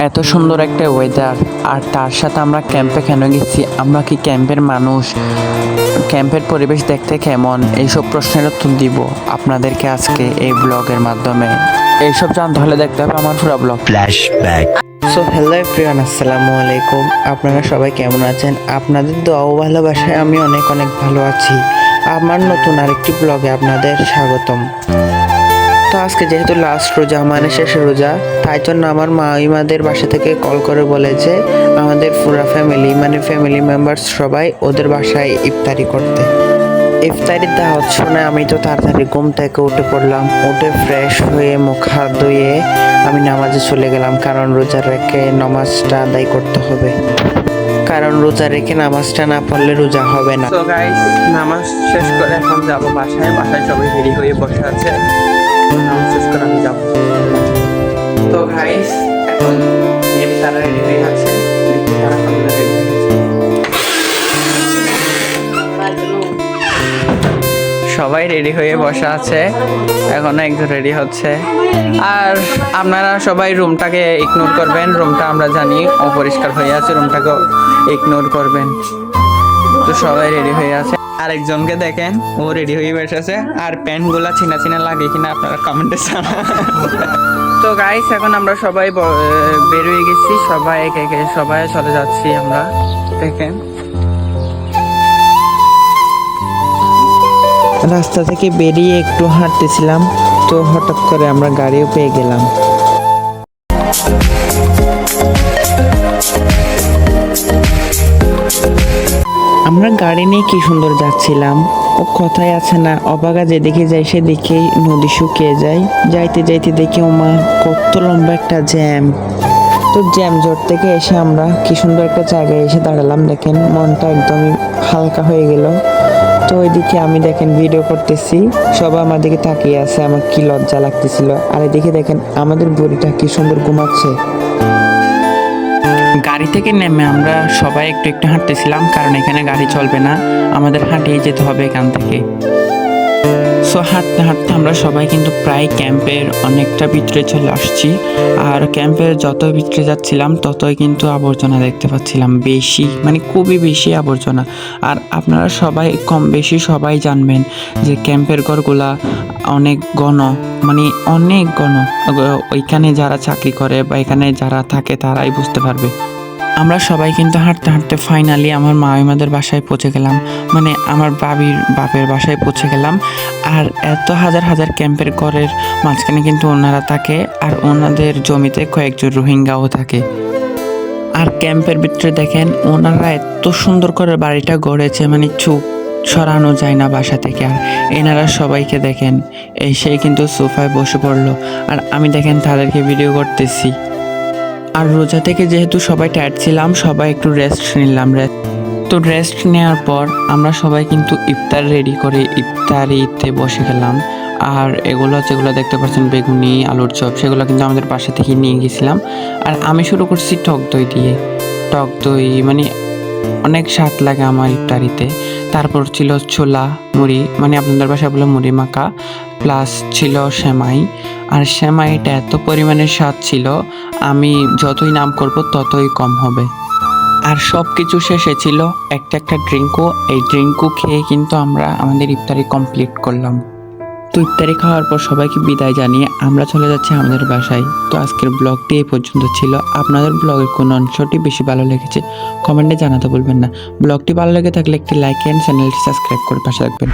এত সুন্দর একটা ওয়েদার, আর তার সাথে আমরা ক্যাম্পে কেন গেছি, আমরা কি ক্যাম্পের মানুষ, ক্যাম্পের পরিবেশ দেখতে কেমন, এইসব প্রশ্নের উত্তর দিব আপনাদেরকে আজকে এই ব্লগের মাধ্যমে। এইসব জানতে হলে দেখতে হবে আমার পুরো blog. Flashback. So hello everyone, আসসালামু আলাইকুম। আপনারা সবাই কেমন আছেন? আপনাদের দোয়া ও ভালোবাসায় আমি অনেক অনেক ভালো আছি। আমার নতুন আরেকটি ব্লগে আপনাদের স্বাগতম। তো আজকে যেহেতু লাস্ট রোজা, মানে শেষ রোজা, তাই জন্য আমার মাইমাদের বাসা থেকে কল করে বলেছে আমাদের পুরা ফ্যামিলি, মানে ফ্যামিলি মেম্বার্স সবাই ওদের বাসায় ইফতারি করতে। ইফতারির দাওয়াত শুনে আমি তো তাড়াতাড়ি ঘুম থেকে উঠে পড়লাম। উঠে ফ্রেশ হয়ে মুখ হাত ধুয়ে আমি নামাজে চলে গেলাম, কারণ রোজা রেখে নামাজটা আদায় করতে হবে, কারণ রোজা রেখে নামাজটা না পড়লে রোজা হবে না। তো গাইস, নামাজ শেষ করে এখন যাব বাসায়। বাসায় সবাই রেডি হয়ে বসে আছে, নামাজ শেষ করে আমি যাব। তো গাইস, এখন ইফতার রেডি হয়ে আছে, সবাই রেডি হয়ে বসা আছে, এখনো একজন রেডি হচ্ছে। আর আপনারা সবাই রুমটাকে ইগনোর করবেন, রুমটা আমরা জানি অপরিষ্কার হয়ে আছে, রুমটাকে ইগনোর করবেন। তো সবাই রেডি হয়ে আছে, আরেকজনকে দেখেন ও রেডি হয়ে বসে আছে, আর প্যান্টগুলা চিনা চিনা লাগে কিনা আপনারা কমেন্টে জানান। তো গাইস, এখন আমরা সবাই বের হয়ে গেছি, সবাই একে একে সবাই চলে যাচ্ছি আমরা। দেখেন রাস্তা থেকে বেরিয়ে একটু হাঁটতেছিলাম, তো হঠাৎ করে আমরা গাড়িও পেয়ে গেলাম। আমরা গাড়ি নিয়ে কি সুন্দর যাচ্ছিলাম। ও কথায় আছে না, অবাগা যেদিকে যাই সেদিকেই নদী শুকিয়ে যায়। যাইতে যাইতে দেখি ওমা কত লম্বা একটা জ্যাম। তো জ্যাম জট থেকে এসে আমরা কি সুন্দর একটা জায়গায় এসে দাঁড়ালাম। দেখেন মনটা একদমই হালকা হয়ে গেল। তো ওইদিকে আমি দেখেন ভিডিও করতেছি, সবাই আমার দিকে তাকিয়ে আছে, আমার কি লজ্জা লাগতেছিল। আর এদিকে দেখেন আমাদের বুড়িটা কি সুন্দর ঘুমাচ্ছে। গাড়ি থেকে নেমে আমরা সবাই একটু একটু হাঁটতেছিলাম, কারণ এখানে গাড়ি চলবে না, আমাদের হাঁটিয়ে যেতে হবে এখান থেকে। সো হাঁটতে হাঁটতে আমরা সবাই কিন্তু প্রায় ক্যাম্পের অনেকটা ভিতরে চলে আসছি। আর ক্যাম্পের যত ভিতরে যাচ্ছিলাম ততই কিন্তু আবর্জনা দেখতে পাচ্ছিলাম, বেশি মানে খুবই বেশি আবর্জনা। আর আপনারা সবাই কম বেশি সবাই জানবেন যে ক্যাম্পের ঘরগুলা অনেক ঘন, মানে অনেক ঘন। ওইখানে যারা চাকরি করে বা এখানে যারা থাকে তারাই বুঝতে পারবে। আমরা সবাই কিন্তু হাঁটতে হাঁটতে ফাইনালি আমার মামিমাদের বাসায় পৌঁছে গেলাম, মানে আমার বাপের বাসায় পৌঁছে গেলাম। আর এত হাজার হাজার ক্যাম্পের ঘরের মাঝখানে কিন্তু ওনারা থাকে, আর ওনাদের জমিতে কয়েকজন রোহিঙ্গাও থাকে। আর ক্যাম্পের ভিতরে দেখেন ওনারা এত সুন্দর করে বাড়িটা গড়েছে, মানে চোখ সরানো যায় না বাসা থেকে। আর এনারা সবাইকে দেখেন এসে কিন্তু সোফায় বসে পড়লো, আর আমি দেখেন তাদেরকে ভিডিও করতেছি। আর রোজা থেকে যেহেতু সবাই টায়ার্ড ছিলাম, সবাই একটু রেস্ট নিলাম। তো রেস্ট নেওয়ার পর আমরা সবাই কিন্তু ইফতার রেডি করে ইফতারিতে বসে গেলাম। আর এগুলো যেগুলো দেখতে পাচ্ছেন বেগুনি, আলুর চপ, সেগুলো কিন্তু আমাদের বাসা থেকে নিয়ে গেছিলাম। আর আমি শুরু করছি টক দই দিয়ে। টক দই মানে অনেক স্বাদ লাগে আমার ইফতারিতে। তারপর ছিল ছোলা মুড়ি, মানে আপনাদের বাসায় বলে মুড়ি মাখা, প্লাস ছিল সেমাই। আর সেমাইটা এত পরিমাণে স্বাদ ছিল, আমি যতই নাম করব ততই কম হবে। আর সব কিছু শেষে ছিল একটা একটা ড্রিঙ্কও। এই ড্রিঙ্কও খেয়ে কিন্তু আমরা আমাদের ইফতারি কমপ্লিট করলাম। তো ইফতারি খাওয়ার পর সবাইকে বিদায় জানিয়ে আমরা চলে যাচ্ছি আমাদের বাসায়। তো আজকের ব্লগটি এই পর্যন্ত ছিল। আপনাদের ব্লগের কোন অংশটি বেশি ভালো লেগেছে কমেন্টে জানাতে বলবেন না। ব্লগটি ভালো লেগে থাকলে একটি লাইক এন্ড চ্যানেলটি সাবস্ক্রাইব করে পাশে রাখবেন।